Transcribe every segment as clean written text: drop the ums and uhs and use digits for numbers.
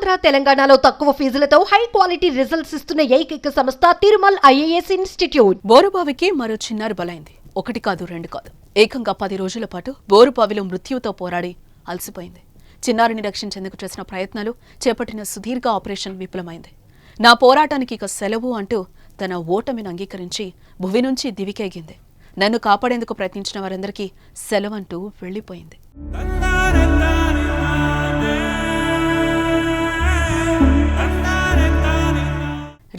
ఆంధ్ర తెలంగాణలో తక్కువ ఫీజులతో high quality results ఇస్తున్న ఏకైక సంస్థ తిరుమల్ ఐఏఎస్ ఇన్స్టిట్యూట్. బోరుబావికి మరో చిన్నారి బలైంది. ఒకటి కాదు, రెండు కాదు, ఏకంగా 10 రోజుల పాటు బోరుబావిలో మృత్యువుతో పోరాడి అలసిపోయింది. చిన్నారిని రక్షించేందుకు చేసిన ప్రయత్నాలు, చేపట్టిన సుదీర్ఘ ఆపరేషన్ విఫలమైంది. నా పోరాటానికి ఇక సెలవు అంటూ తన ఓటమిని అంగీకరించి భువి నుంచి దివికేగింది. నన్ను కాపాడేందుకు ప్రయత్నించిన వారందరికీ సెలవంటూ వెళ్లిపోయింది.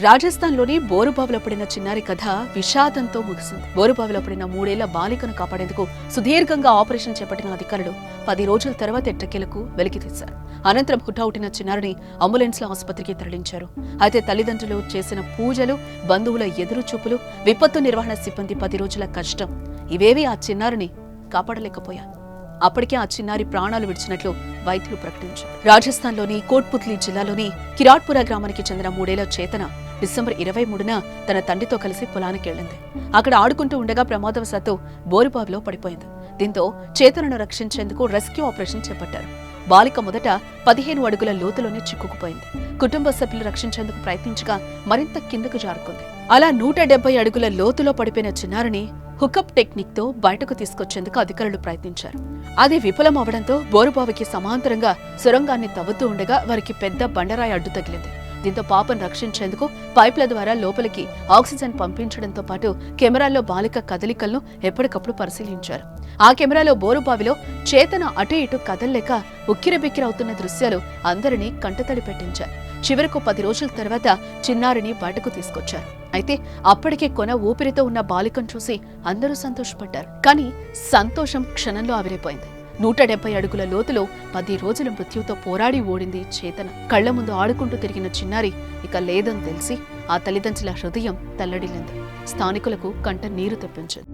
రాజస్థాన్లోని బోరుబావిలో పడిన చిన్నారి కథ విషాదంతో ముగిసింది. బోరుబావిలో పడిన 3 ఏళ్ల బాలికను కాపాడేందుకు సుదీర్ఘంగా ఆపరేషన్ చేపట్టిన అధికారులు 10 రోజుల తర్వాత ఎట్టకేలకు వెలికితీశారు. అనంతరం హుటాహుటిన చిన్నారిని అంబులెన్స్ లో ఆసుపత్రికి తరలించారు. అయితే తల్లిదండ్రులు చేసిన పూజలు, బంధువుల ఎదురుచూపులు, విపత్తు నిర్వహణ సిబ్బంది 10 రోజుల కష్టం ఇవేవి ఆ చిన్నారిని కాపాడలేకపోయారు. అప్పటికే ఆ చిన్నారి ప్రాణాలు విడిచినట్లు వైద్యులు ప్రకటించారు. రాజస్థాన్లోని కోట్పుత్లీ జిల్లాలోని కిరాట్పుర గ్రామానికి చెందిన 3 ఏళ్ల చేతన డిసెంబర్ 23న తన తండ్రితో కలిసి పొలానికి వెళ్లింది. అక్కడ ఆడుకుంటూ ఉండగా ప్రమాదవశాత్తు బోరుబావిలో పడిపోయింది. దీంతో చేతనను రక్షించేందుకు రెస్క్యూ ఆపరేషన్ చేపట్టారు. బాలిక మొదట 15 అడుగుల లోతులోనే చిక్కుకుపోయింది. కుటుంబ సభ్యులు రక్షించేందుకు ప్రయత్నించగా మరింత కిందకు జారుకుంది. అలా 170 అడుగుల లోతులో పడిపోయిన చిన్నారిని హుకప్ టెక్నిక్ తో బయటకు తీసుకొచ్చేందుకు అధికారులు ప్రయత్నించారు. అది విఫలం అవడంతో బోరుబావికి సమాంతరంగా సొరంగాన్ని తవ్వుతూ ఉండగా వారికి పెద్ద బండరాయి అడ్డు తగిలింది. దీంతో పాపను రక్షించేందుకు పైప్ల ద్వారా లోపలికి ఆక్సిజన్ పంపించడంతో పాటు కెమెరాల్లో బాలిక కదలికలను ఎప్పటికప్పుడు పరిశీలించారు. ఆ కెమెరాలో బోరుబావిలో చేతన అటు ఇటు కదల్లేక ఉక్కిరిబిక్కిరవుతున్న దృశ్యాలు అందరినీ కంటతడి పెట్టించారు. చివరకు 10 రోజుల తర్వాత చిన్నారిని బయటకు తీసుకొచ్చారు. అయితే అప్పటికే కొన ఊపిరితో ఉన్న బాలికను చూసి అందరూ సంతోషపడ్డారు. కానీ సంతోషం క్షణంలో ఆవిరైపోయింది. 170 అడుగుల లోతులో 10 రోజుల మృత్యువుతో పోరాడి ఓడింది చేతన. కళ్ల ముందు ఆడుకుంటూ తిరిగిన చిన్నారి ఇక లేదని తెలిసి ఆ తల్లిదండ్రుల హృదయం తల్లడిల్లింది. స్థానికులకు కంట నీరు తెప్పించింది.